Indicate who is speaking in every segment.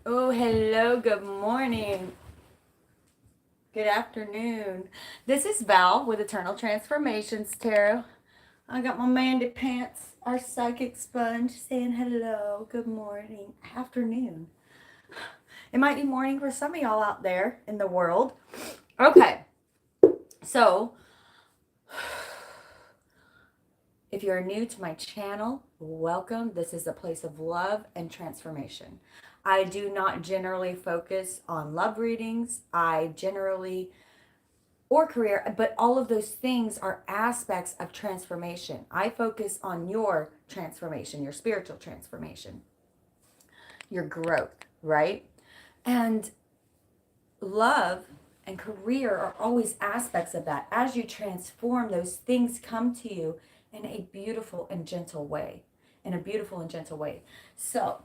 Speaker 1: Oh, hello, good morning, good afternoon. This is Val with Eternal Transformations Tarot. I got my Mandy Pants, our psychic sponge, saying hello, good morning, afternoon. It might be morning for some of y'all out there in the world. Okay, so if you're new to my channel, welcome. This is a place of love and transformation. I do not generally focus on love readings. Or career, but all of those things are aspects of transformation. I focus on your transformation, your spiritual transformation, your growth, right? And love and career are always aspects of that. As you transform, those things come to you in a beautiful and gentle way. In a beautiful and gentle way. So,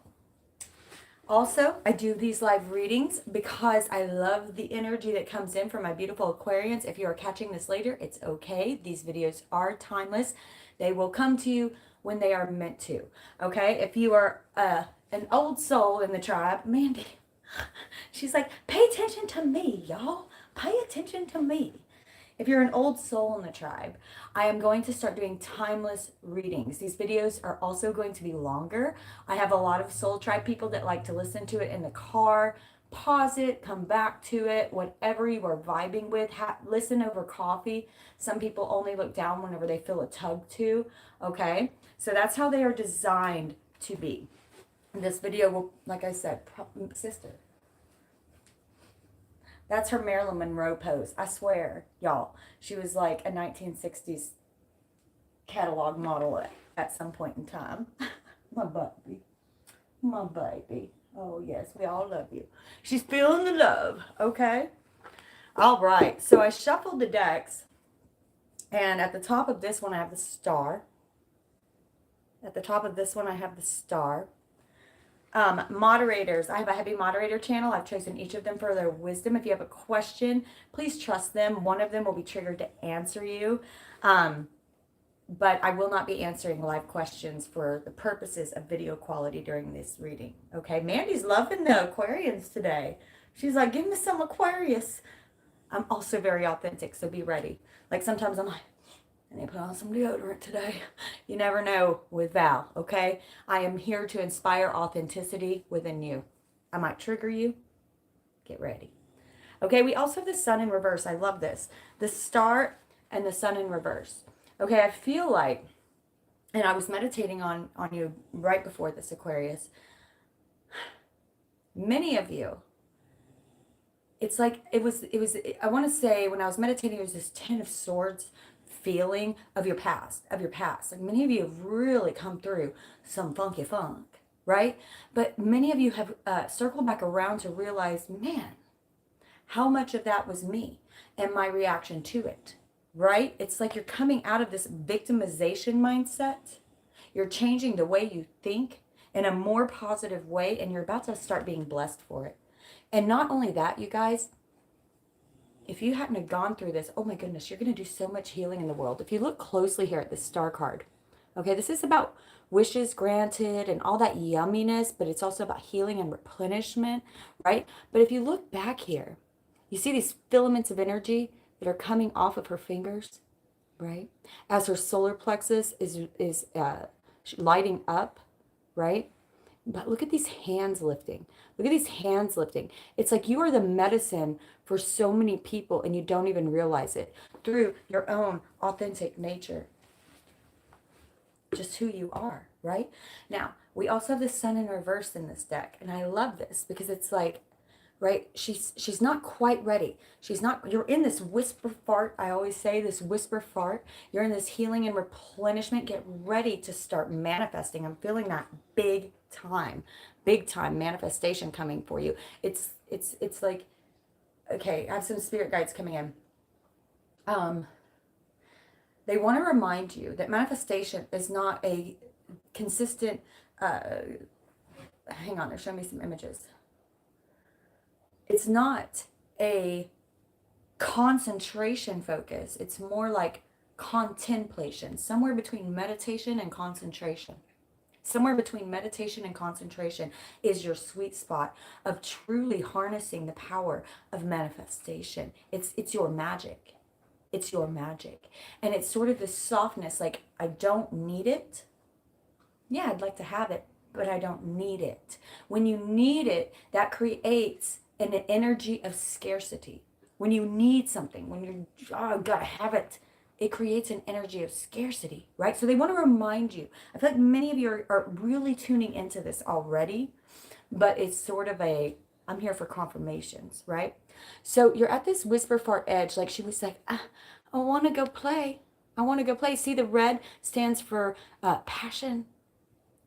Speaker 1: also, I do these live readings because I love the energy that comes in from my beautiful Aquarians. If you are catching this later, it's okay. These videos are timeless. They will come to you when they are meant to. Okay? If you are an old soul in the tribe, Mandy, she's like, pay attention to me, y'all. Pay attention to me. If you're an old soul in the tribe, I am going to start doing timeless readings. These videos are also going to be longer. I have a lot of soul tribe people that like to listen to it in the car, pause it, come back to it, whatever you are vibing with, listen over coffee. Some people only look down whenever they feel a tug to, okay? So that's how they are designed to be. This video will, like I said, sister, that's her Marilyn Monroe pose. I swear, y'all. She was like a 1960s catalog model at some point in time. My baby. My baby. Oh, yes, we all love you. She's feeling the love, okay? All right, so I shuffled the decks, and at the top of this one, I have the star. At the top of this one, I have the star. Moderators. I have a heavy moderator channel. I've chosen each of them for their wisdom. If you have a question, please trust them. One of them will be triggered to answer you. But I will not be answering live questions for the purposes of video quality during this reading. Okay, Mandy's loving the Aquarians today. She's like, give me some Aquarius. I'm also very authentic, so be ready. Like sometimes I'm like, I need to put on some deodorant today. You never know with Val, okay? I am here to inspire authenticity within you. I might trigger you. Get ready. Okay, we also have the sun in reverse. I love this. The star and the sun in reverse. Okay, I feel like, and I was meditating on you right before this, Aquarius. Many of you, it's like it was I want to say when I was meditating, it was this 10 of swords feeling of your past. Like many of you have really come through some funky funk, right? But many of you have circled back around to realize, man, how much of that was me and my reaction to it, right? It's like you're coming out of this victimization mindset. You're changing the way you think in a more positive way, and you're about to start being blessed for it. And not only that, you guys, if you hadn't have gone through this, oh my goodness, you're going to do so much healing in the world. If you look closely here at the star card, okay, this is about wishes granted and all that yumminess, but it's also about healing and replenishment, right? But if you look back here, you see these filaments of energy that are coming off of her fingers, right? As her solar plexus is lighting up, right? But look at these hands lifting. Look at these hands lifting. It's like you are the medicine for so many people and you don't even realize it through your own authentic nature. Just who you are, right? Now, we also have the sun in reverse in this deck. And I love this because it's like, right, she's not quite ready. You're in this whisper fart. I always say this whisper fart. You're in this healing and replenishment. Get ready to start manifesting. I'm feeling that big time manifestation coming for you. It's like, okay, I have some spirit guides coming in. They want to remind you that manifestation is not a consistent, hang on, they're showing me some images. It's not a concentration focus. It's more like contemplation, somewhere between meditation and concentration. Somewhere between meditation and concentration is your sweet spot of truly harnessing the power of manifestation. It's your magic. It's your magic. And it's sort of this softness, like, I don't need it. Yeah, I'd like to have it, but I don't need it. When you need it, that creates an energy of scarcity. When you need something, when you're, oh, I've got to have it, it creates an energy of scarcity, right? So they want to remind you. I feel like many of you are really tuning into this already, but it's sort of a, I'm here for confirmations, right? So you're at this whisper fart edge, like she was like, ah, I want to go play. I want to go play. See, the red stands for passion,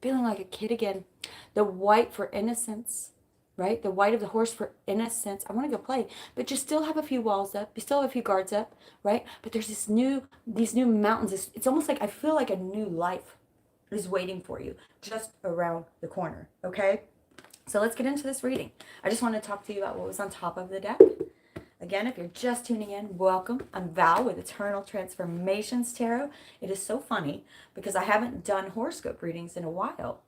Speaker 1: feeling like a kid again. The white for innocence, right? The white of the horse for innocence. I want to go play, but you still have a few walls up. You still have a few guards up, right? But there's these new mountains. It's almost like I feel like a new life is waiting for you just around the corner, okay? So let's get into this reading. I just want to talk to you about what was on top of the deck. Again, if you're just tuning in, welcome. I'm Val with Eternal Transformations Tarot. It is so funny because I haven't done horoscope readings in a while.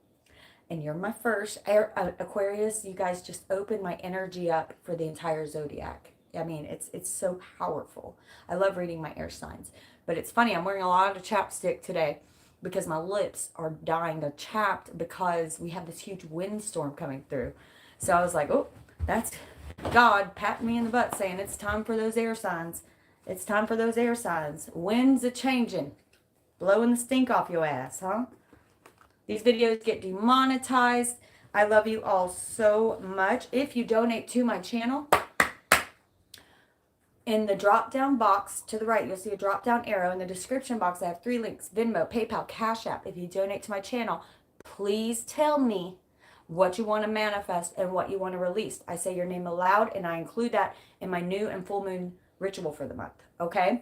Speaker 1: And you're my first. Aquarius, you guys just opened my energy up for the entire zodiac. I mean, it's so powerful. I love reading my air signs. But it's funny, I'm wearing a lot of chapstick today because my lips are dying. They're chapped because we have this huge windstorm coming through. So I was like, oh, that's God patting me in the butt saying it's time for those air signs. It's time for those air signs. Winds a changing. Blowing the stink off your ass, huh? These videos get demonetized. I love you all so much. If you donate to my channel, in the drop-down box to the right, you'll see a drop-down arrow. In the description box, I have 3 links: Venmo, PayPal, Cash App. If you donate to my channel, please tell me what you want to manifest and what you want to release. I say your name aloud, and I include that in my new and full moon ritual for the month, okay?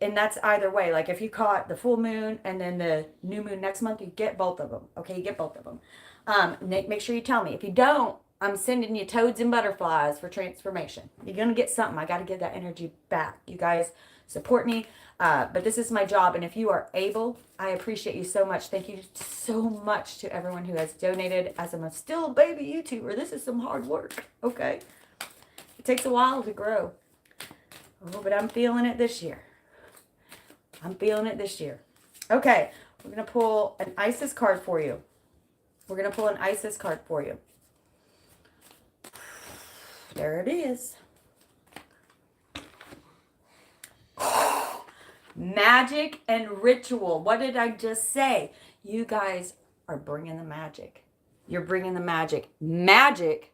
Speaker 1: And that's either way. Like if you caught the full moon and then the new moon next month, you get both of them. Okay, you get both of them. Make sure you tell me. If you don't, I'm sending you toads and butterflies for transformation. You're going to get something. I got to give that energy back. You guys support me. But this is my job. And if you are able, I appreciate you so much. Thank you so much to everyone who has donated. As I'm still a baby YouTuber, this is some hard work. Okay. It takes a while to grow. Oh, but I'm feeling it this year. I'm feeling it this year. Okay, we're going to pull an Isis card for you. We're going to pull an Isis card for you. There it is. Magic and ritual. What did I just say? You guys are bringing the magic. You're bringing the magic. Magic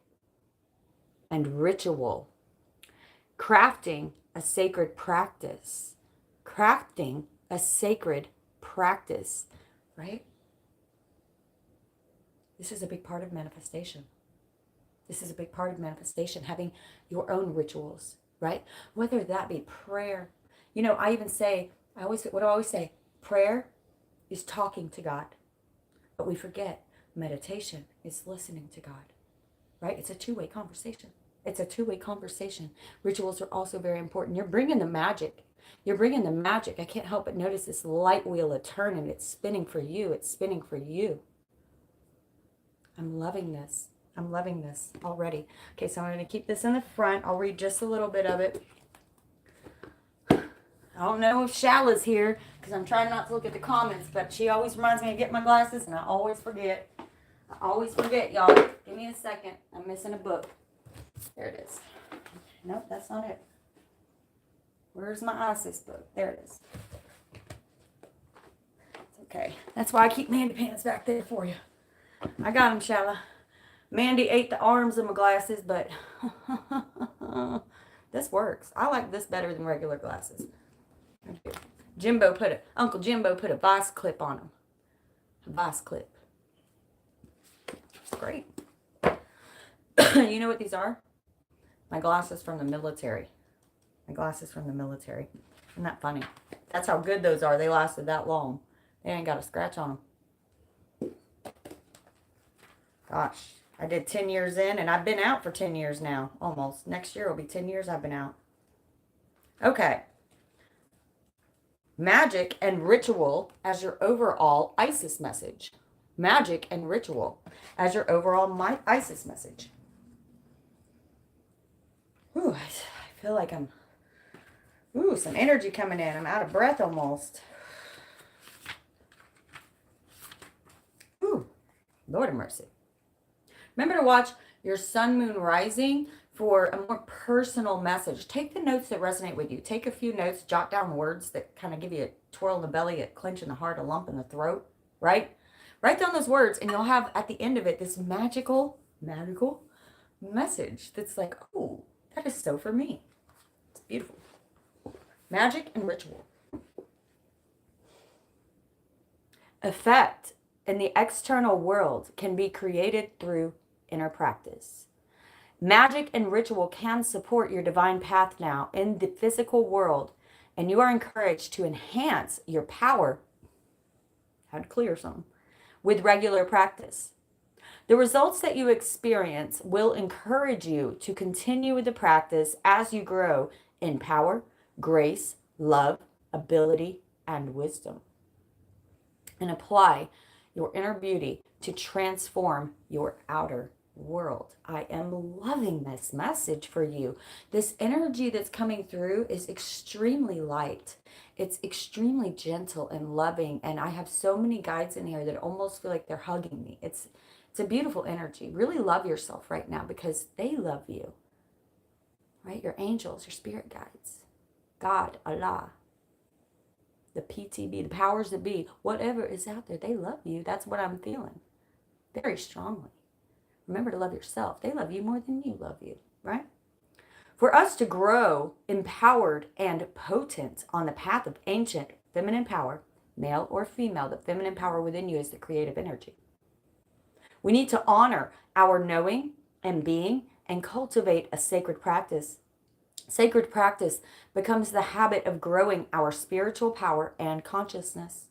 Speaker 1: and ritual. Crafting a sacred practice. Crafting a sacred practice, right? This is a big part of manifestation. This is a big part of manifestation, having your own rituals, right? Whether that be prayer. You know, I even say, what do I always say? Prayer is talking to God. But we forget meditation is listening to God, right? It's a two-way conversation. It's a two-way conversation. Rituals are also very important. You're bringing the magic. You're bringing the magic. I can't help but notice this light wheel of turning. It's spinning for you. It's spinning for you. I'm loving this. I'm loving this already. Okay, so I'm going to keep this in the front. I'll read just a little bit of it. I don't know if Shala's here because I'm trying not to look at the comments, but she always reminds me to get my glasses, and I always forget. I always forget, y'all. Give me a second. I'm missing a book. There it is. Nope, that's not it. Where's my Isis book? There it is. It's okay. That's why I keep Mandy pants back there for you. I got them, Shala. Mandy ate the arms of my glasses, but this works. I like this better than regular glasses. Uncle Jimbo put a vice clip on them. A vice clip. It's great. You know what these are? My glasses from the military. My glasses from the military. Isn't that funny? That's how good those are. They lasted that long. They ain't got a scratch on them. Gosh, I did 10 years in, and I've been out for 10 years now. Almost. Next year will be 10 years I've been out. Okay. Magic and ritual as your overall Isis message. Magic and ritual as your overall Isis message. Ooh, I feel like I'm, some energy coming in. I'm out of breath almost. Ooh, Lord of mercy. Remember to watch your sun, moon, rising for a more personal message. Take the notes that resonate with you. Take a few notes, jot down words that kind of give you a twirl in the belly, a clench in the heart, a lump in the throat, right? Write down those words and you'll have at the end of it this magical message that's like, oh, that is so for me. It's beautiful. Magic and ritual. Effect in the external world can be created through inner practice. Magic and ritual can support your divine path now in the physical world, and you are encouraged to enhance your power. How to clear some with regular practice. The results that you experience will encourage you to continue with the practice as you grow in power, grace, love, ability, and wisdom. And apply your inner beauty to transform your outer world. I am loving this message for you. This energy that's coming through is extremely light. It's extremely gentle and loving. And I have so many guides in here that almost feel like they're hugging me. It's a beautiful energy. Really love yourself right now because they love you. Right? Your angels, your spirit guides, God, Allah, the PTB, the powers that be, whatever is out there, they love you. That's what I'm feeling very strongly. Remember to love yourself. They love you more than you love you, right? For us to grow empowered and potent on the path of ancient feminine power, male or female, the feminine power within you is the creative energy. We need to honor our knowing and being and cultivate a sacred practice. Sacred practice becomes the habit of growing our spiritual power and consciousness.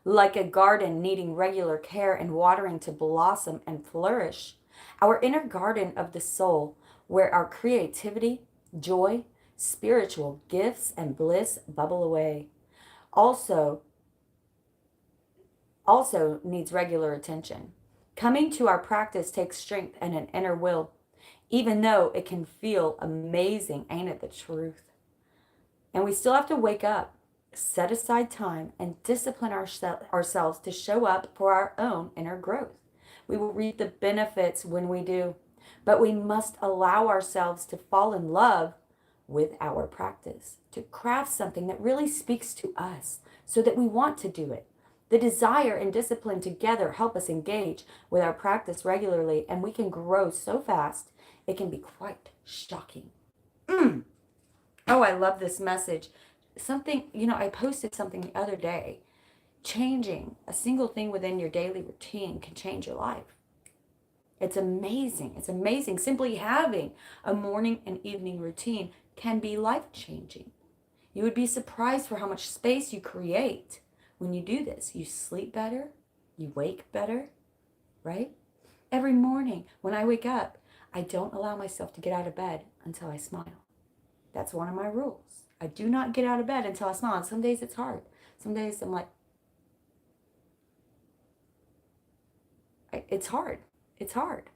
Speaker 1: Like a garden needing regular care and watering to blossom and flourish, our inner garden of the soul, where our creativity, joy, spiritual gifts, and bliss bubble away, also needs regular attention. Coming to our practice takes strength and an inner will, even though it can feel amazing, ain't it the truth? And we still have to wake up, set aside time, and discipline ourselves to show up for our own inner growth. We will reap the benefits when we do, but we must allow ourselves to fall in love with our practice, to craft something that really speaks to us so that we want to do it. The desire and discipline together help us engage with our practice regularly, and we can grow so fast, it can be quite shocking. Oh, I love this message. Something, I posted something the other day. Changing a single thing within your daily routine can change your life. It's amazing. It's amazing. Simply having a morning and evening routine can be life-changing. You would be surprised for how much space you create when you do this. You sleep better. You wake better, right? Every morning when I wake up, I don't allow myself to get out of bed until I smile. That's one of my rules. I do not get out of bed until I smile. And some days it's hard. Some days I'm like, it's hard. It's hard.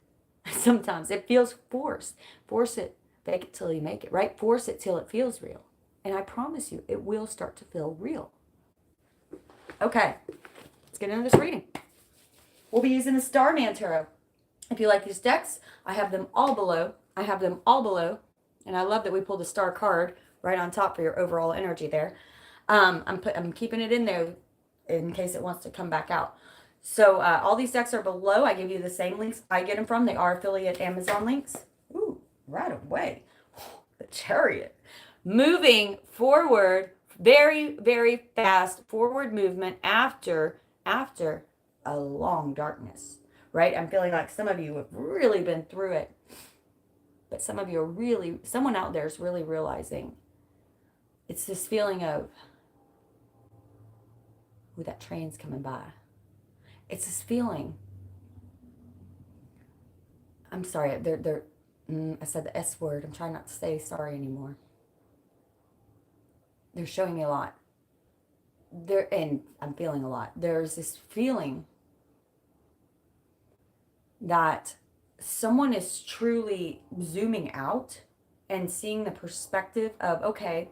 Speaker 1: Sometimes it feels forced. Force it. Fake it till you make it, right? Force it till it feels real. And I promise you, it will start to feel real. Okay, let's get into this reading. We'll be using the Starman Tarot. If you like these decks, I have them all below. And I love that we pulled the star card right on top for your overall energy there. I'm keeping it in there in case it wants to come back out. So all these decks are below. I give you the same links I get them from. They are affiliate Amazon links. Ooh, right away. The Chariot. Moving forward, very, very fast forward movement after a long darkness, right? I'm feeling like some of you have really been through it. But some of you are really, someone out there is really realizing it's this feeling of, ooh, that train's coming by. It's this feeling. I'm sorry, I said the S word. I'm trying not to say sorry anymore. They're showing me a lot. there, and I'm feeling a lot. There's this feeling that someone is truly zooming out and seeing the perspective of, okay,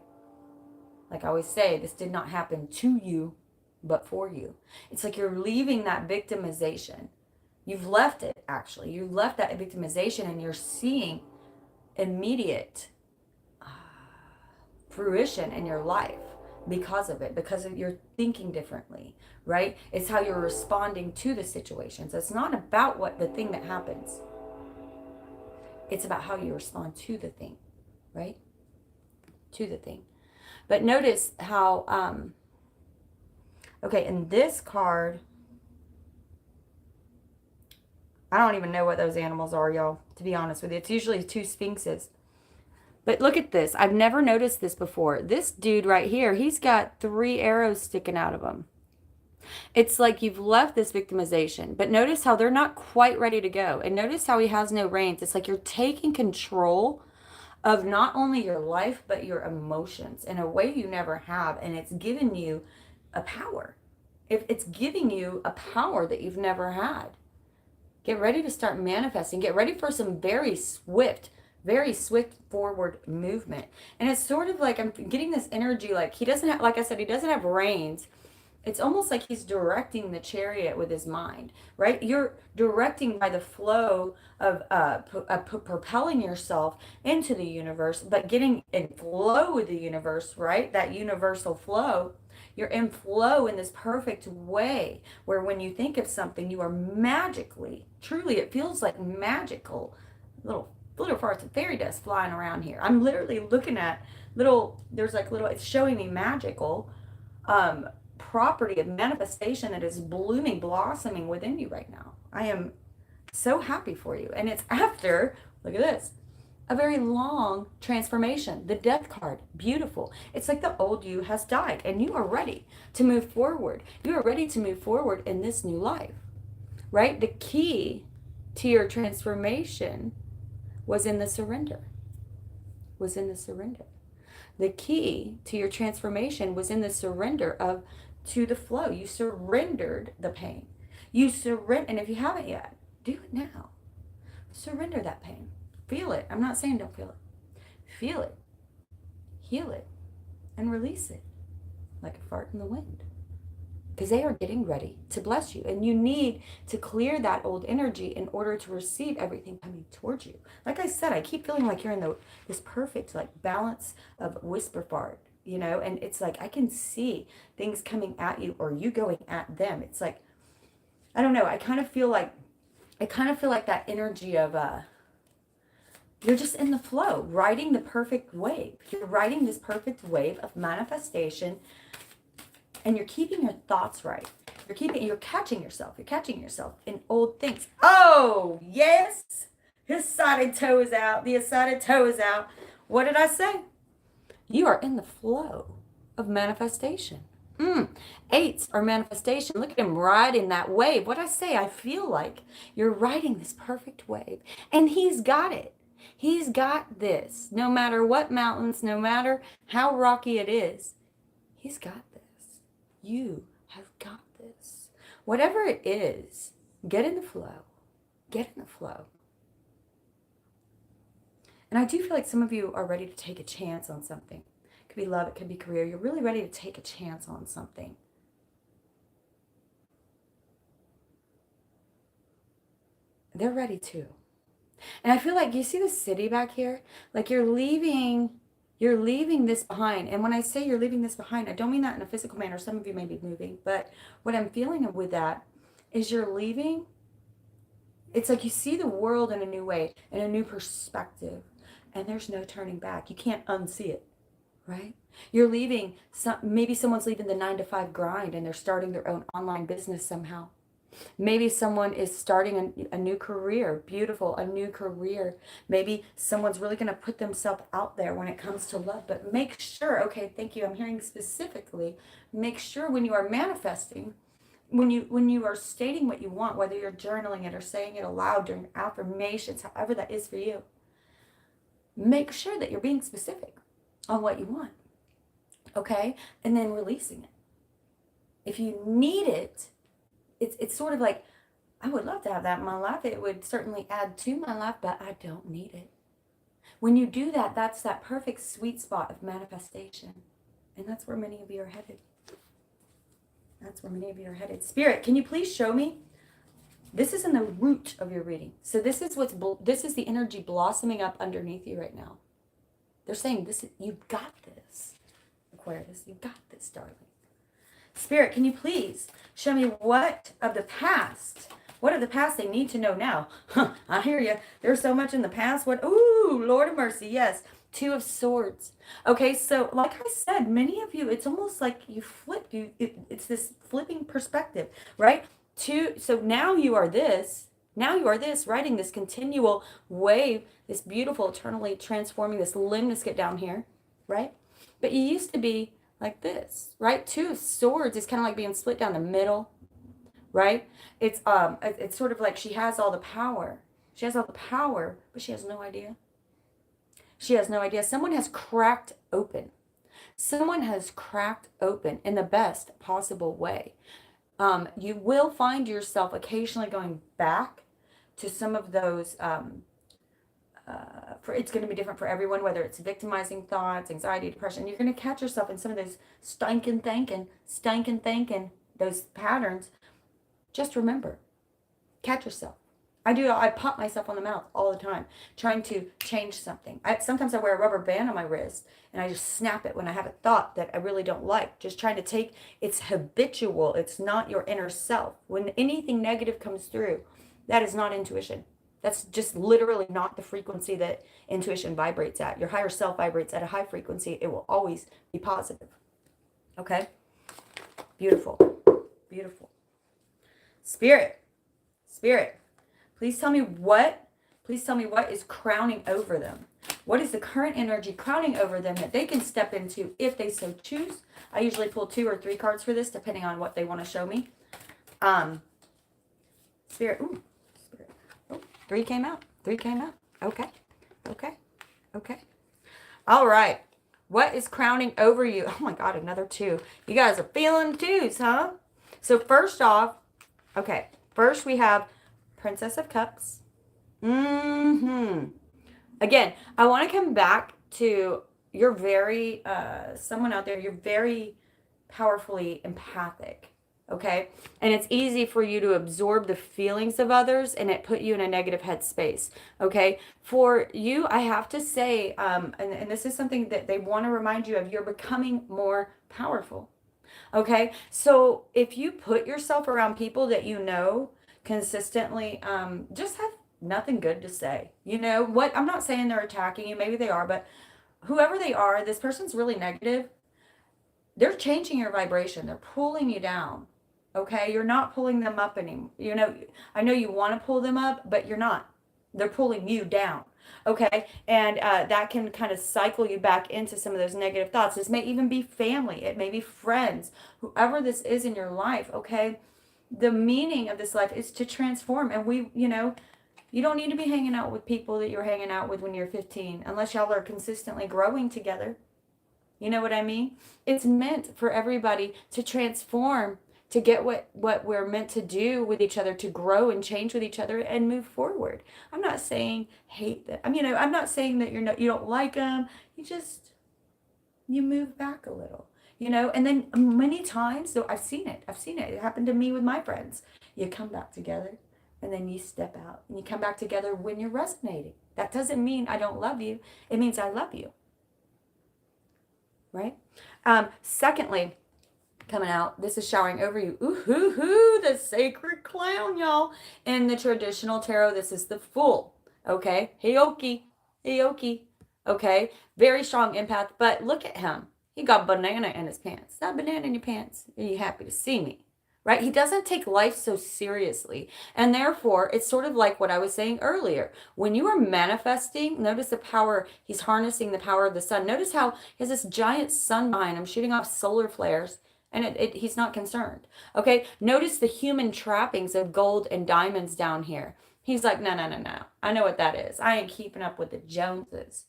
Speaker 1: like I always say, this did not happen to you, but for you. It's like you're leaving that victimization. You've left it, actually. You left that victimization and you're seeing immediate fruition in your life because of it, because of you're thinking differently, right? It's how you're responding to the situations. It's not about what the thing that happens. It's about how you respond to the thing, right? To the thing. But notice how, okay, in this card, I don't even know what those animals are, y'all, to be honest with you. It's usually two sphinxes. But look at this. I've never noticed this before. This dude right here, he's got 3 arrows sticking out of him. It's like you've left this victimization, but notice how they're not quite ready to go. And notice how he has no reins. It's like you're taking control of not only your life, but your emotions in a way you never have. And it's given you a power. If it's giving you a power that you've never had. Get ready to start manifesting. Get ready for some very swift forward movement. And it's sort of like I'm getting this energy like he doesn't have, like I said, he doesn't have reins. It's almost like he's directing the chariot with his mind, right? You're directing by the flow of propelling yourself into the universe, but getting in flow with the universe, right? That universal flow. You're in flow in this perfect way where when you think of something, you are magically, truly, it feels like magical little farts of fairy dust flying around here. I'm literally looking at there's like little, it's showing me magical property of manifestation that is blooming, blossoming within you right now. I am so happy for you. And it's after, look at this, a very long transformation. The death card, beautiful. It's like the old you has died and you are ready to move forward. You are ready to move forward in this new life, right? The key to your transformation was in the surrender, The key to your transformation was in the surrender to the flow. You surrendered the pain. You surrender, and if you haven't yet, do it now. Surrender that pain. Feel it. I'm not saying don't feel it. Feel it. Heal it. And release it like a fart in the wind. Because they are getting ready to bless you. And you need to clear that old energy in order to receive everything coming towards you. Like I said, I keep feeling like you're in this perfect like balance of whisper fart, you know? And it's like I can see things coming at you or you going at them. It's like, I don't know, I kind of feel like that energy of you're just in the flow, riding the perfect wave. You're riding this perfect wave of manifestation. And you're keeping your thoughts right. You're catching yourself in old things. Oh, yes. His sided toe is out. The aside toe is out. What did I say? You are in the flow of manifestation. Eights are manifestation. Look at him riding that wave. What I say, I feel like you're riding this perfect wave. And he's got it. He's got this. No matter what mountains, no matter how rocky it is, he's got this. You have got this. Whatever it is, get in the flow. Get in the flow. And I do feel like some of you are ready to take a chance on something. It could be love, it could be career. You're really ready to take a chance on something. They're ready too. And I feel like, you see the city back here? Like you're leaving this behind. And when I say you're leaving this behind, I don't mean that in a physical manner. Some of you may be moving, but what I'm feeling with that is you're leaving. It's like you see the world in a new way, in a new perspective, and there's no turning back. You can't unsee it, right? You're leaving, maybe someone's leaving the 9-to-5 grind and they're starting their own online business somehow. Maybe someone is starting a new career, beautiful, a new career. Maybe someone's really going to put themselves out there when it comes to love. But make sure, okay, thank you, I'm hearing specifically, make sure when you are manifesting, when you are stating what you want, whether you're journaling it or saying it aloud during affirmations, however that is for you, make sure that you're being specific on what you want, okay? And then releasing it. If you need it, it's sort of like, I would love to have that in my life. It would certainly add to my life, but I don't need it. When you do that, that's that perfect sweet spot of manifestation. And that's where many of you are headed. That's where many of you are headed. Spirit, can you please show me? This is in the root of your reading. So this is the energy blossoming up underneath you right now. They're saying you've got this, Aquarius. You've got this, darling. Spirit, can you please show me what of the past they need to know now? I hear you. There's so much in the past. Ooh, Lord of mercy, yes. 2 of Swords. Okay, so like I said, many of you, it's almost like you flipped. It's this flipping perspective, right? So now you are this. Now you are this, riding this continual wave, this beautiful, eternally transforming, this limniscate down here, right? But you used to be like this, right? 2 of Swords is kind of like being split down the middle, right? It's sort of like she has all the power. She has all the power, but she has no idea. She has no idea. Someone has cracked open. Someone has cracked open in the best possible way. You will find yourself occasionally going back to some of those, it's going to be different for everyone, whether it's victimizing thoughts, anxiety, depression. You're going to catch yourself in some of those stinking thinking, those patterns. Just remember, catch yourself. I pop myself on the mouth all the time, trying to change something. Sometimes I wear a rubber band on my wrist, and I just snap it when I have a thought that I really don't like. Just trying to it's habitual. It's not your inner self. When anything negative comes through, that is not intuition. That's just literally not the frequency that intuition vibrates at. Your higher self vibrates at a high frequency. It will always be positive. Okay? Beautiful. Beautiful. Spirit. Please tell me what is crowning over them. What is the current energy crowning over them that they can step into if they so choose? I usually pull 2 or 3 cards for this, depending on what they want to show me. Spirit. Ooh, Spirit. Oh, 3 came out. Okay. All right. What is crowning over you? Oh my God, another 2. You guys are feeling 2s, huh? So first off, okay. First we have Princess of Cups. Again, I want to come back to you're very, someone out there, you're very powerfully empathic, okay? And it's easy for you to absorb the feelings of others, and it put you in a negative headspace, okay? For you, I have to say, and this is something that they want to remind you of, you're becoming more powerful, okay? So if you put yourself around people that you know consistently just have nothing good to say. You know what? I'm not saying they're attacking you. Maybe they are, but whoever they are, this person's really negative. They're changing your vibration. They're pulling you down. Okay? You're not pulling them up anymore. You know, I know you want to pull them up, but you're not. They're pulling you down. Okay? And that can kind of cycle you back into some of those negative thoughts. This may even be family. It may be friends. Whoever this is in your life, okay? The meaning of this life is to transform. And you don't need to be hanging out with people that you're hanging out with when you're 15, unless y'all are consistently growing together. You know what I mean? It's meant for everybody to transform, to get what we're meant to do with each other, to grow and change with each other and move forward. I'm not saying hate them. I'm not saying that you don't like them. You move back a little. And then many times, so I've seen it. It happened to me with my friends. You come back together, and then you step out, and you come back together when you're resonating. That doesn't mean I don't love you. It means I love you. Right? Secondly, coming out, this is showering over you. Ooh, hoo, hoo, the sacred clown, y'all. In the traditional tarot, this is the Fool. Okay? Heyoki. Okay? Very strong empath, but look at him. He got banana in his pants. That banana in your pants. Are you happy to see me? Right? He doesn't take life so seriously. And therefore, it's sort of like what I was saying earlier. When you are manifesting, notice the power. He's harnessing the power of the sun. Notice how he has this giant sun behind him shooting off solar flares. And he's not concerned. Okay? Notice the human trappings of gold and diamonds down here. He's like, no. I know what that is. I ain't keeping up with the Joneses.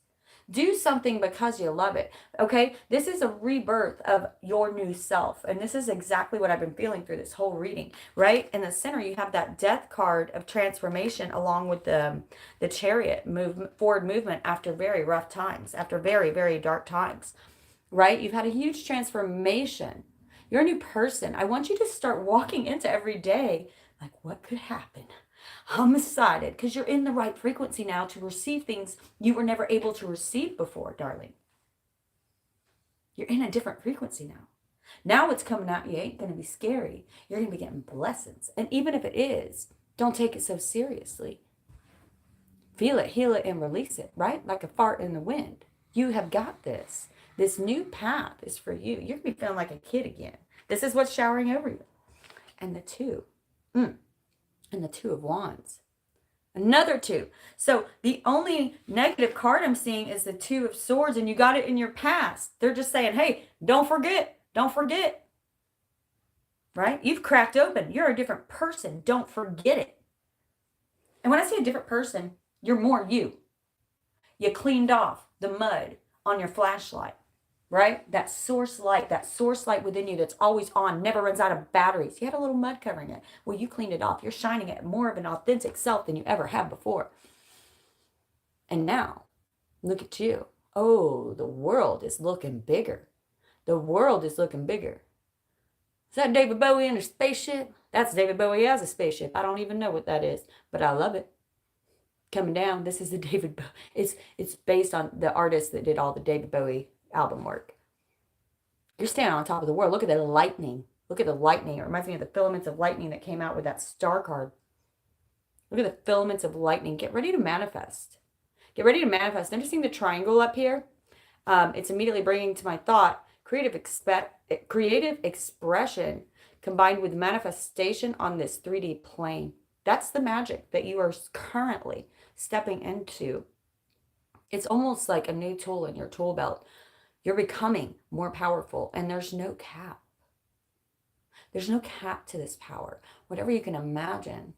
Speaker 1: Do something because you love it. Okay? This is a rebirth of your new self. And this is exactly what I've been feeling through this whole reading, right? In the center, you have that death card of transformation along with the chariot movement, forward movement after very rough times, after very, very dark times, right? You've had a huge transformation. You're a new person. I want you to start walking into every day like, what could happen? I'm excited because you're in the right frequency now to receive things you were never able to receive before, darling. You're in a different frequency now. Now what's coming out you ain't going to be scary. You're going to be getting blessings. And even if it is, don't take it so seriously. Feel it, heal it, and release it, right? Like a fart in the wind. You have got this. This new path is for you. You're going to be feeling like a kid again. This is what's showering over you. And the two. And the Two of Wands. Another two. So the only negative card I'm seeing is the Two of Swords, and you got it in your past. They're just saying, hey, don't forget. Don't forget. Right? You've cracked open. You're a different person. Don't forget it. And when I say a different person, you're more you. You cleaned off the mud on your flashlight. Right? That source light within you that's always on, never runs out of batteries. You had a little mud covering it. Well, you cleaned it off. You're shining it more of an authentic self than you ever have before. And now, look at you. Oh, the world is looking bigger. The world is looking bigger. Is that David Bowie in a spaceship? That's David Bowie as a spaceship. I don't even know what that is, but I love it. Coming down, this is the David Bowie. It's based on the artist that did all the David Bowie album work. You're standing on top of the world. Look at the lightning. Look at the lightning. It reminds me of the filaments of lightning that came out with that star card. Look at the filaments of lightning. Get ready to manifest. Get ready to manifest. I'm just seeing the triangle up here. It's immediately bringing to my thought creative expression combined with manifestation on this 3D plane. That's the magic that you are currently stepping into. It's almost like a new tool in your tool belt. You're becoming more powerful, and there's no cap. There's no cap to this power. Whatever you can imagine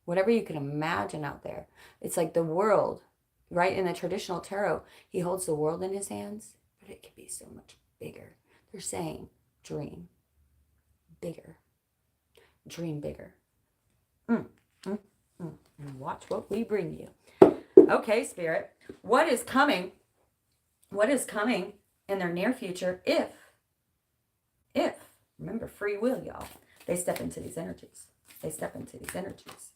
Speaker 1: out there. It's like the world, right? In the traditional tarot, he holds the world in his hands, but it can be so much bigger. They're saying, dream bigger. Dream bigger. And watch what we bring you. Okay, Spirit. What is coming? What is coming in their near future if, remember free will, y'all, they step into these energies. They step into these energies.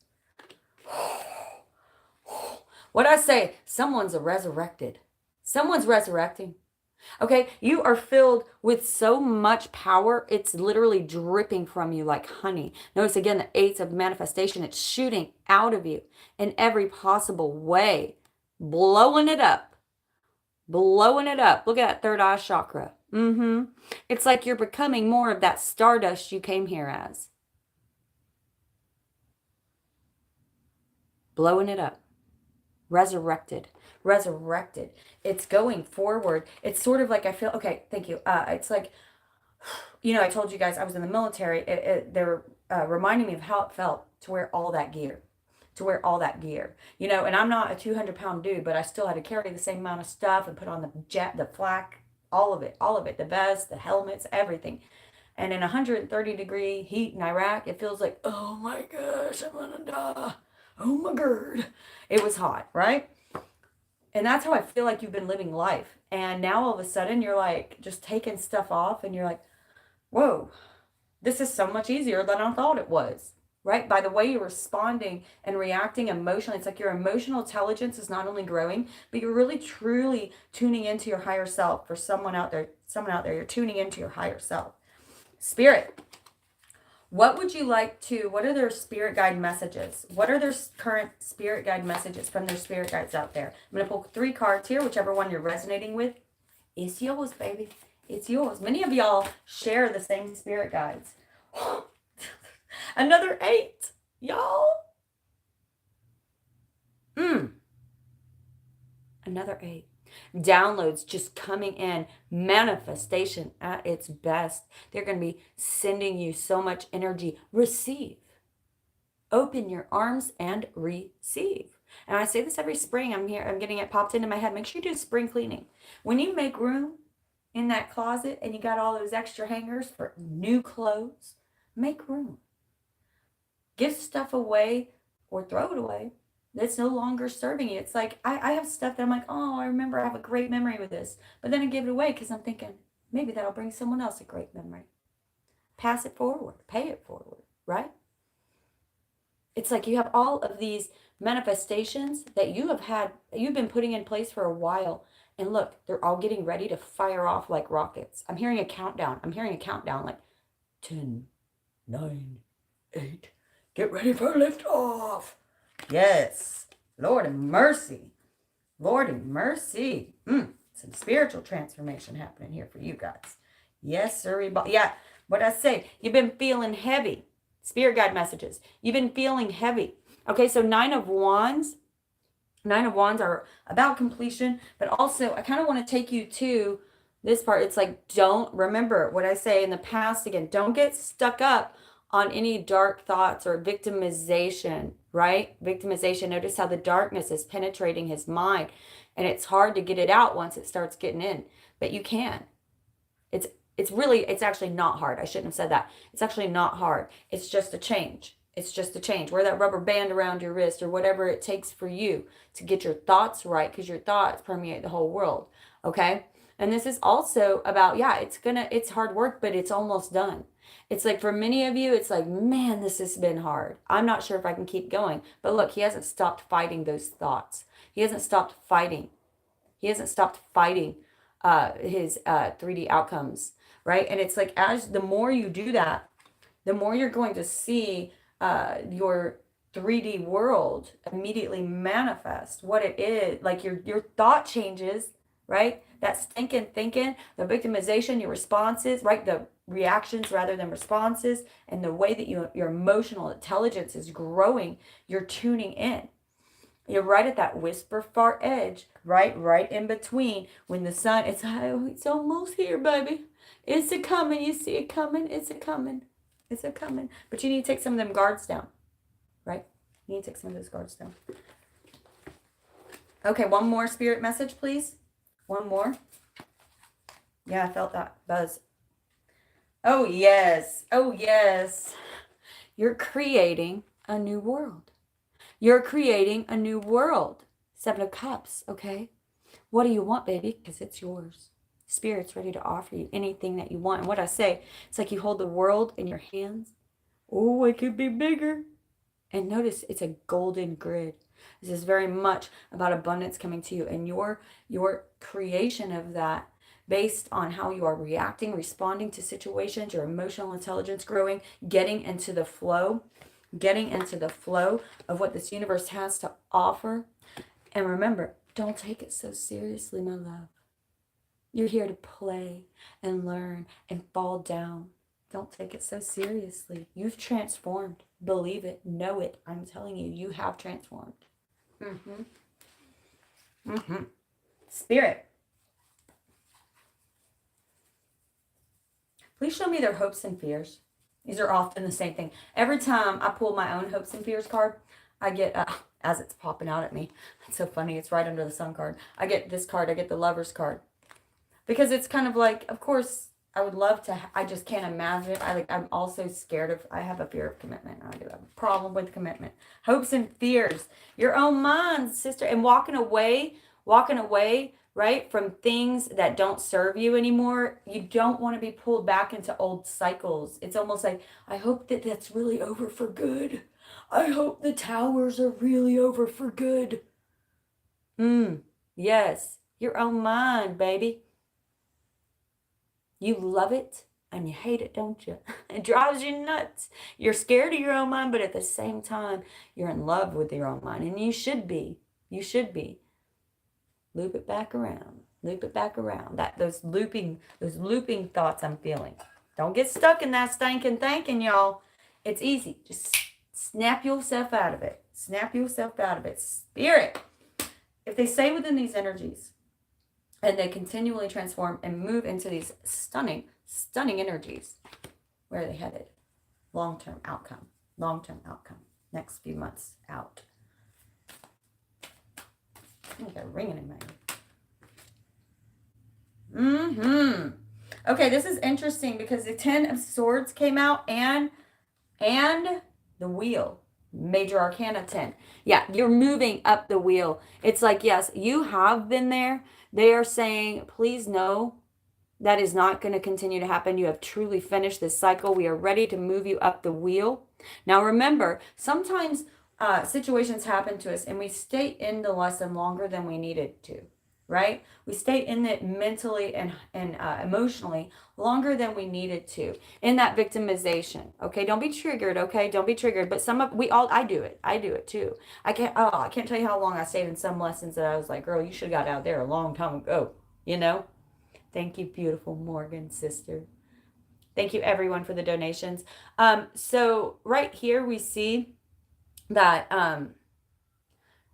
Speaker 1: What I say, someone's resurrected. Someone's resurrecting. Okay, you are filled with so much power, it's literally dripping from you like honey. Notice again the eights of manifestation, it's shooting out of you in every possible way, blowing it up. Blowing it up. Look at that third eye chakra. It's like you're becoming more of that stardust you came here as. Blowing it up. Resurrected. Resurrected. It's going forward. It's sort of like I feel, okay, thank you. It's like, you know, I told you guys I was in the military. They're reminding me of how it felt to wear all that gear. You know, and I'm not a 200-pound dude, but I still had to carry the same amount of stuff and put on the flak, all of it, the vest, the helmets, everything. And in 130-degree heat in Iraq, it feels like, oh my gosh, I'm gonna die. Oh my God. It was hot, right? And that's how I feel like you've been living life. And now all of a sudden you're like just taking stuff off and you're like, whoa, this is so much easier than I thought it was. Right? By the way you're responding and reacting emotionally, it's like your emotional intelligence is not only growing, but you're really truly tuning into your higher self. For someone out there, you're tuning into your higher self. Spirit, what are their spirit guide messages? What are their current spirit guide messages from their spirit guides out there? I'm going to pull 3 cards here, whichever one you're resonating with. It's yours, baby. It's yours. Many of y'all share the same spirit guides. Another 8, y'all. Another 8. Downloads just coming in. Manifestation at its best. They're going to be sending you so much energy. Receive. Open your arms and receive. And I say this every spring. I'm getting it popped into my head. Make sure you do spring cleaning. When you make room in that closet and you got all those extra hangers for new clothes, make room. Give stuff away or throw it away that's no longer serving you. It's like I have stuff that I'm like, oh, I remember I have a great memory with this. But then I give it away because I'm thinking maybe that'll bring someone else a great memory. Pass it forward, pay it forward, right? It's like you have all of these manifestations that you've been putting in place for a while. And look, they're all getting ready to fire off like rockets. I'm hearing a countdown. I'm hearing a countdown like 10, 9, 8. Get ready for liftoff. Yes. Lord of mercy. Lord of mercy. Some spiritual transformation happening here for you guys. Yes, sir. Yeah, what I say, you've been feeling heavy. Spirit guide messages. You've been feeling heavy. Okay, so 9 of Wands. 9 of Wands are about completion, but also I kind of want to take you to this part. It's like, don't remember what I say in the past again. Don't get stuck up on any dark thoughts or victimization, right? Victimization. Notice how the darkness is penetrating his mind, and it's hard to get it out once it starts getting in, but you can. It's actually not hard. I shouldn't have said that. It's actually not hard. It's just a change. It's just a change. Wear that rubber band around your wrist or whatever it takes for you to get your thoughts right, because your thoughts permeate the whole world. Okay? And this is also about, yeah, it's hard work, but it's almost done. It's like for many of you, it's like, man, this has been hard. I'm not sure if I can keep going. But look, he hasn't stopped fighting those thoughts. He hasn't stopped fighting. He hasn't stopped fighting his 3D outcomes, right? And it's like, as the more you do that, the more you're going to see your 3D world immediately manifest what it is. Like your thought changes, right? That stinking thinking, the victimization, your responses, right? The reactions rather than responses, and the way that your emotional intelligence is growing, you're tuning in. You're right at that whisper far edge, right in between when the sun, it's almost here, baby. It's a coming. You see it coming. It's a coming. It's a coming. But you need to take some of them guards down, right? You need to take some of those guards down. Okay, one more spirit message, please. One more. Yeah, I felt that buzz. Oh, yes. Oh, yes. You're creating a new world. You're creating a new world. 7 of Cups, okay? What do you want, baby? Because it's yours. Spirit's ready to offer you anything that you want. And what I say, it's like you hold the world in your hands. Oh, it could be bigger. And notice it's a golden grid. This is very much about abundance coming to you, and your creation of that based on how you are reacting, responding to situations, your emotional intelligence growing, getting into the flow of what this universe has to offer. And remember, don't take it so seriously, my love. You're here to play and learn and fall down. Don't take it so seriously. You've transformed. Believe it. Know it. I'm telling you, you have transformed. Spirit, please show me their hopes and fears. These are often the same thing. Every time I pull my own hopes and fears card, I get, as it's popping out at me, it's so funny, it's right under the sun card. I get this card, I get the Lover's card. Because it's kind of like, of course, I would love to, I just can't imagine. I'm also scared of, I have a fear of commitment. I do have a problem with commitment. Hopes and fears. Your own mind, sister. And walking away, right, from things that don't serve you anymore. You don't want to be pulled back into old cycles. It's almost like, I hope that that's really over for good. I hope the towers are really over for good. Yes. Your own mind, baby. You love it and you hate it, don't you? It drives you nuts. You're scared of your own mind, but at the same time, you're in love with your own mind. And you should be. You should be. Loop it back around. Loop it back around. Those looping thoughts I'm feeling. Don't get stuck in that stinking thinking, y'all. It's easy. Just snap yourself out of it. Snap yourself out of it. Spirit. If they stay within these energies, and they continually transform and move into these stunning energies, where are they headed? Long-term outcome. Next few months out. I got ringing in my ear. Okay, this is interesting because the 10 of Swords came out and the wheel. Major Arcana 10. Yeah, you're moving up the wheel. It's like, yes, you have been there. They are saying, please know that is not going to continue to happen. You have truly finished this cycle. We are ready to move you up the wheel. Now, remember, sometimes situations happen to us and we stay in the lesson longer than we needed to, right? We stay in it mentally and emotionally longer than we needed to in that victimization. Okay, don't be triggered. Okay, don't be triggered. But I do it. I do it too. I can't tell you how long I stayed in some lessons that I was like, girl, you should have got out there a long time ago. You know. Thank you, beautiful Morgan sister. Thank you, everyone, for the donations. So right here we see that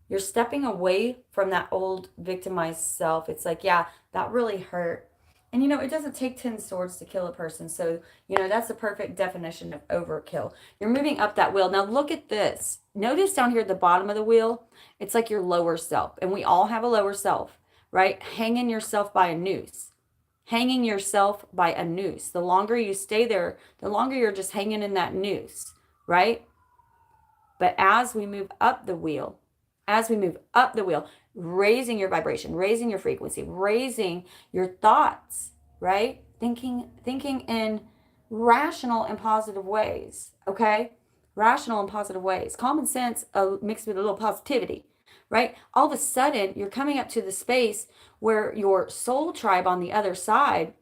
Speaker 1: you're stepping away from that old victimized self. It's like, yeah, that really hurt. And, it doesn't take 10 swords to kill a person. So, that's the perfect definition of overkill. You're moving up that wheel. Now, look at this. Notice down here at the bottom of the wheel, it's like your lower self. And we all have a lower self, right? Hanging yourself by a noose. Hanging yourself by a noose. The longer you stay there, the longer you're just hanging in that noose, right? But as we move up the wheel, raising your vibration, raising your frequency, raising your thoughts, right? Thinking in rational and positive ways, okay? Rational and positive ways. Common sense mixed with a little positivity, right? All of a sudden, you're coming up to the space where your soul tribe on the other side,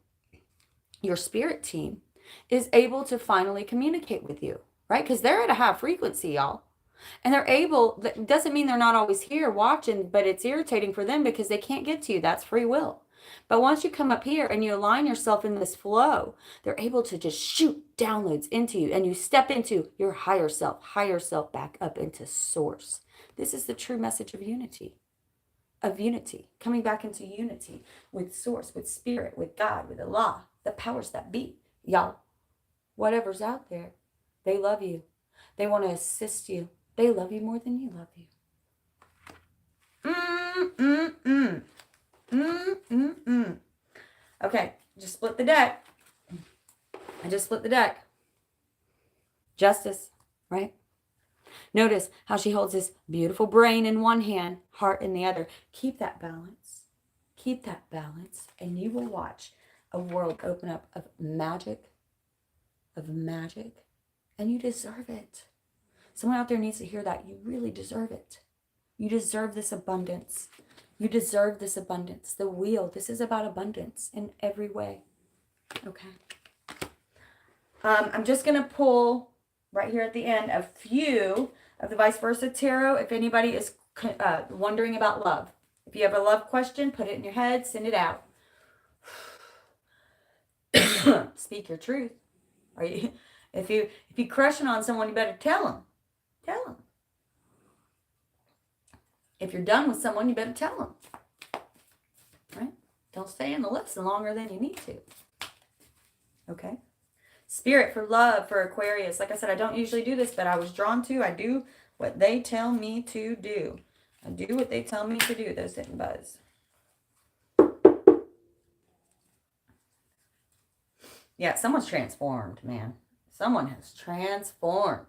Speaker 1: your spirit team, is able to finally communicate with you, right? Because they're at a high frequency, y'all. And they're able, that doesn't mean they're not always here watching, but it's irritating for them because they can't get to you. That's free will. But once you come up here and you align yourself in this flow, they're able to just shoot downloads into you and you step into your higher self back up into source. This is the true message of unity, coming back into unity with source, with spirit, with God, with Allah, the powers that be. Y'all, whatever's out there, they love you. They want to assist you. They love you more than you love you. Okay, just split the deck. I just split the deck. Justice, right? Notice how she holds this beautiful brain in one hand, heart in the other. Keep that balance. Keep that balance, and you will watch a world open up of magic, and you deserve it. Someone out there needs to hear that. You really deserve it. You deserve this abundance. You deserve this abundance. The wheel, this is about abundance in every way. Okay. I'm just going to pull right here at the end a few of the vice versa tarot. If anybody is wondering about love. If you have a love question, put it in your head, send it out. Speak your truth. If you crushing on someone, you better tell them. Tell them. If you're done with someone, you better tell them. Right? Don't stay in the lesson longer than you need to. Okay? Spirit for love for Aquarius. Like I said, I don't usually do this, but I was drawn to. I do what they tell me to do. I do what they tell me to do. Those didn't buzz. Yeah, someone's transformed, man. Someone has transformed.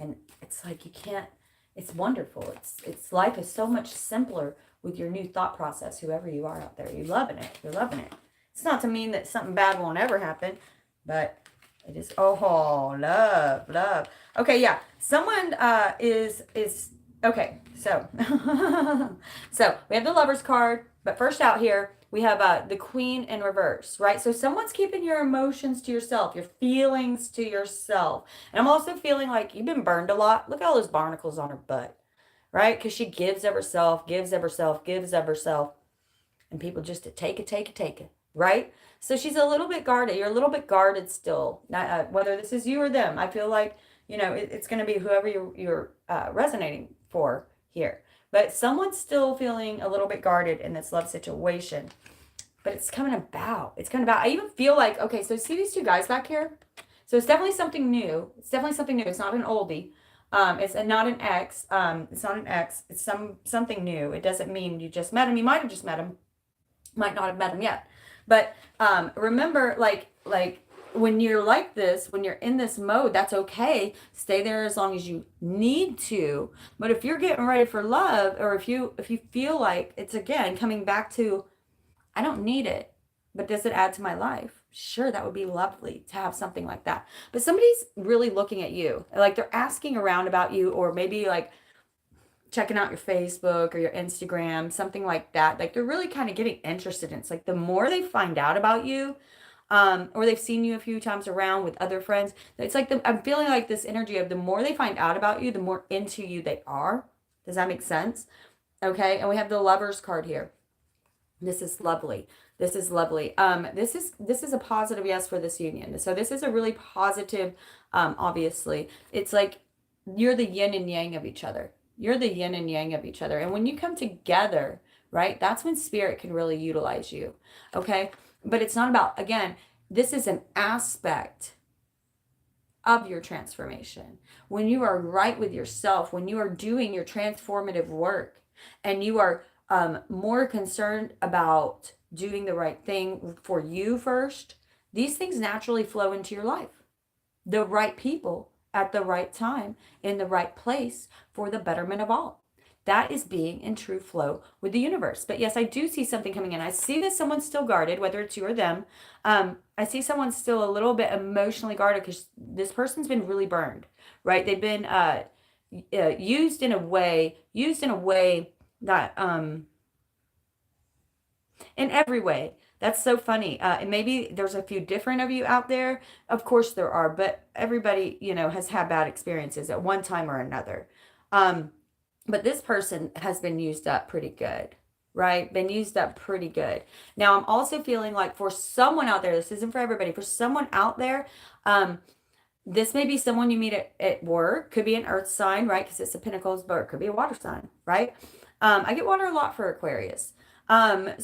Speaker 1: And it's like you can't, it's wonderful. It's life is so much simpler with your new thought process, whoever you are out there. You're loving it. You're loving it. It's not to mean that something bad won't ever happen, but it is, love. Okay, yeah. Someone is okay, so, so we have the Lover's card, but first out here, we have the Queen in reverse, right? So someone's keeping your emotions to yourself, your feelings to yourself. And I'm also feeling like you've been burned a lot. Look at all those barnacles on her butt, right? Because she gives of herself. And people just take it, right? So she's a little bit guarded. You're a little bit guarded still. Whether this is you or them, I feel like, it's going to be whoever you're resonating for here. But someone's still feeling a little bit guarded in this love situation. But it's coming about. I even feel like, okay, so see these two guys back here? So it's definitely something new. It's not an oldie. It's not an ex. It's not an ex. It's something new. It doesn't mean you just met him. You might have just met him, might not have met him yet. But remember, like when you're like this, when you're in this mode, that's okay. Stay there as long as you need to. But if you're getting ready for love, or if you feel like it's again coming back to, I don't need it, but does it add to my life? Sure, that would be lovely to have something like that. But somebody's really looking at you, like they're asking around about you, or maybe like checking out your Facebook or your Instagram, something like that. Like they're really kind of getting interested in it. It's like the more they find out about you, or they've seen you a few times around with other friends, it's like I'm feeling like this energy of the more they find out about you, the more into you they are. Does that make sense? Okay, and we have the Lovers card here. This is lovely. This is lovely. This is a positive yes for this union. So this is a really positive, obviously. It's like you're the yin and yang of each other. You're the yin and yang of each other. And when you come together, right, that's when spirit can really utilize you. Okay? But it's not about, again, this is an aspect of your transformation. When you are right with yourself, when you are doing your transformative work, and you are more concerned about doing the right thing for you first, these things naturally flow into your life. The right people at the right time, in the right place, for the betterment of all. That is being in true flow with the universe. But yes, I do see something coming in. I see that someone's still guarded, whether it's you or them. I see someone still a little bit emotionally guarded because this person's been really burned, right? They've been used in a way that in every way. That's so funny. And maybe there's a few different of you out there. Of course there are, but everybody, has had bad experiences at one time or another. But this person has been used up pretty good, right? Been used up pretty good. Now, I'm also feeling like for someone out there, this isn't for everybody, for someone out there, this may be someone you meet at work. Could be an earth sign, right? Because it's a Pentacles, but it could be a water sign, right? I get water a lot for Aquarius. But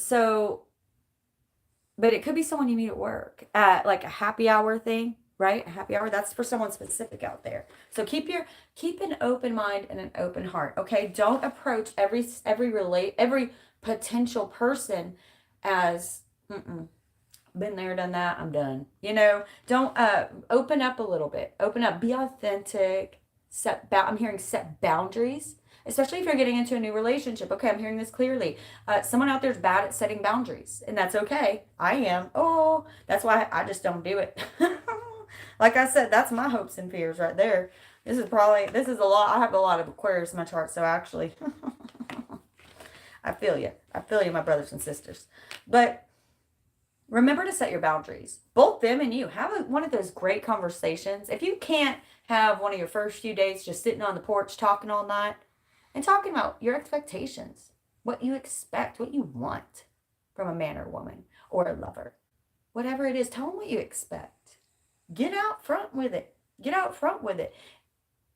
Speaker 1: it could be someone you meet at work at like a happy hour thing, right? A happy hour. That's for someone specific out there. So keep an open mind and an open heart. Okay. Don't approach every potential person as, been there, done that, I'm done. Don't open up a little bit. Open up, be authentic. I'm hearing set boundaries, especially if you're getting into a new relationship. Okay, I'm hearing this clearly. Someone out there is bad at setting boundaries, and that's okay. I am. Oh, that's why I just don't do it. Like I said, that's my hopes and fears right there. This is a lot. I have a lot of Aquarius in my chart, so actually, I feel you. I feel you, my brothers and sisters. But remember to set your boundaries. Both them and you. Have one of those great conversations. If you can't have one of your first few dates just sitting on the porch talking all night and talking about your expectations, what you expect, what you want from a man or woman or a lover, whatever it is, tell them what you expect. Get out front with it. Get out front with it.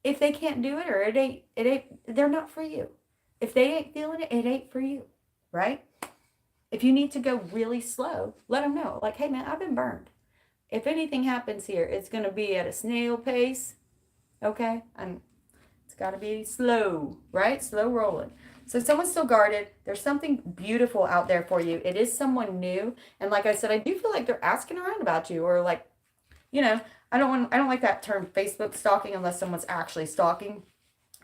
Speaker 1: If they can't do it, or it ain't, they're not for you. If they ain't feeling it, it ain't for you, right? If you need to go really slow, let them know. Like, hey man, I've been burned. If anything happens here, it's going to be at a snail pace. Okay? And it's got to be slow, right? Slow rolling. So someone's still guarded. There's something beautiful out there for you. It is someone new. And like I said, I do feel like they're asking around about you, or like, I don't like that term Facebook stalking unless someone's actually stalking.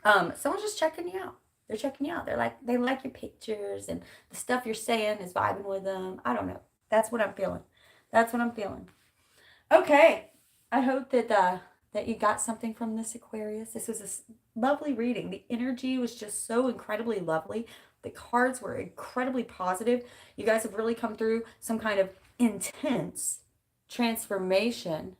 Speaker 1: Someone's just checking you out. They're checking you out. They like your pictures, and the stuff you're saying is vibing with them. I don't know. That's what I'm feeling. That's what I'm feeling. Okay. I hope that you got something from this, Aquarius. This was a lovely reading. The energy was just so incredibly lovely. The cards were incredibly positive. You guys have really come through some kind of intense transformation.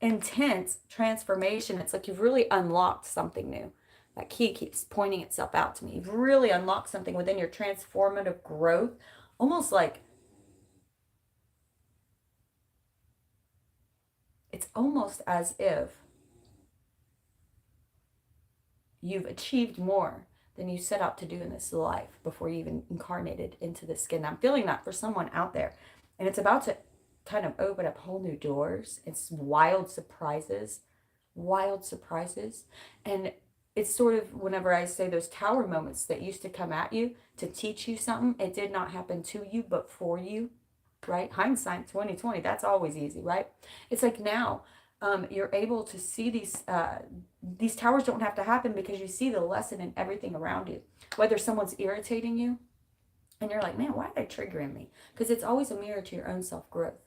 Speaker 1: It's like you've really unlocked something new. That key keeps pointing itself out to me. You've really unlocked something within your transformative growth. Almost like, it's almost as if you've achieved more than you set out to do in this life before you even incarnated into this skin. I'm feeling that for someone out there. And it's about to kind of open up whole new doors. It's wild surprises. wild surprises. And it's sort of whenever I say those tower moments that used to come at you to teach you something, it did not happen to you, but for you, right? Hindsight 2020, that's always easy, right? It's like now you're able to see these towers don't have to happen because you see the lesson in everything around you. Whether someone's irritating you and you're like, man, why are they triggering me? Because it's always a mirror to your own self-growth,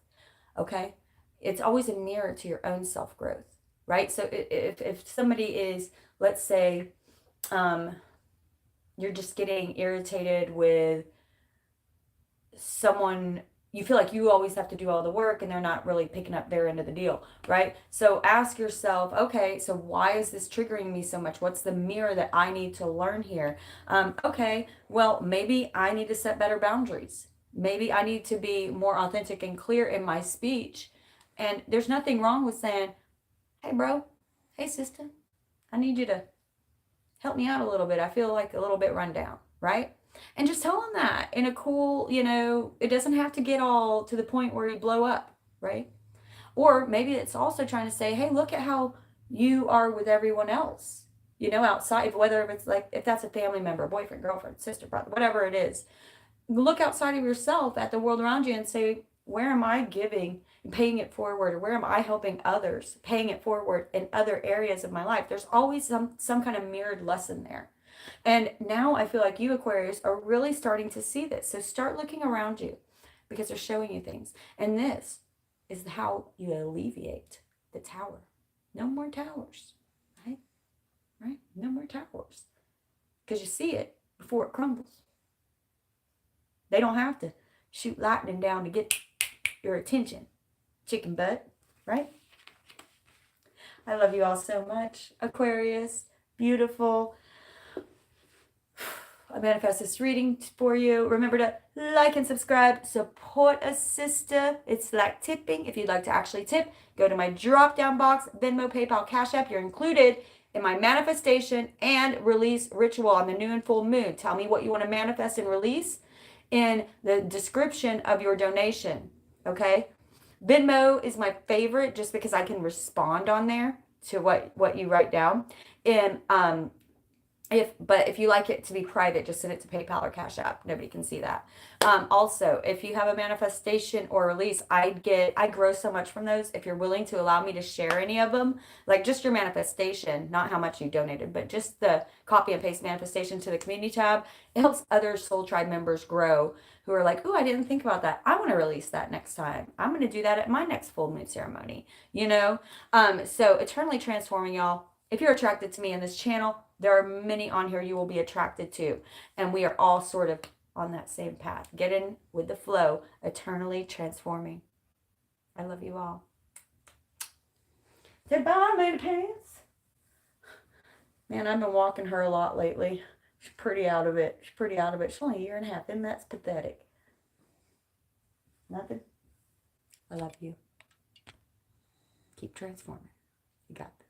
Speaker 1: okay? It's always a mirror to your own self-growth, right? So if somebody is, let's say, um, you're just getting irritated with someone, you feel like you always have to do all the work and they're not really picking up their end of the deal, right? So ask yourself, okay, so why is this triggering me so much? What's the mirror that I need to learn here? Okay, well, maybe I need to set better boundaries. Maybe I need to be more authentic and clear in my speech. And there's nothing wrong with saying, hey, bro, hey, sister, I need you to help me out a little bit. I feel like a little bit run down, right? And just tell them that in a cool, it doesn't have to get all to the point where you blow up, right? Or maybe it's also trying to say, hey, look at how you are with everyone else, outside, whether it's like, if that's a family member, boyfriend, girlfriend, sister, brother, whatever it is. Look outside of yourself at the world around you and say, where am I giving, paying it forward, or where am I helping others, paying it forward in other areas of my life? There's always some kind of mirrored lesson there. And now I feel like you, Aquarius, are really starting to see this. So start looking around you because they're showing you things. And this is how you alleviate the tower. No more towers, right? Right? No more towers. Because you see it before it crumbles. They don't have to shoot lightning down to get your attention, chicken butt, right? I love you all so much, Aquarius. Beautiful. I manifest this reading for you. Remember to like and subscribe. Support a sister. It's like tipping. If you'd like to actually tip, go to my drop down box, Venmo, PayPal, Cash App. You're included in my manifestation and release ritual on the new and full moon. Tell me what you want to manifest and release in the description of your donation. Okay? Venmo is my favorite just because I can respond on there to what you write down. And if you like it to be private, just send it to PayPal or Cash App. Nobody can see that. Also, if you have a manifestation or release, I grow so much from those. If you're willing to allow me to share any of them, like just your manifestation, not how much you donated, but just the copy and paste manifestation to the community tab, it helps other Soul Tribe members grow who are like, oh, I didn't think about that. I want to release that next time. I'm going to do that at my next full moon ceremony, So eternally transforming, y'all. If you're attracted to me in this channel, there are many on here you will be attracted to. And we are all sort of on that same path. Get in with the flow, eternally transforming. I love you all. Goodbye, lady pants. Man, I've been walking her a lot lately. She's pretty out of it. She's only a year and a half, and that's pathetic. Nothing. I love you. Keep transforming. You got this.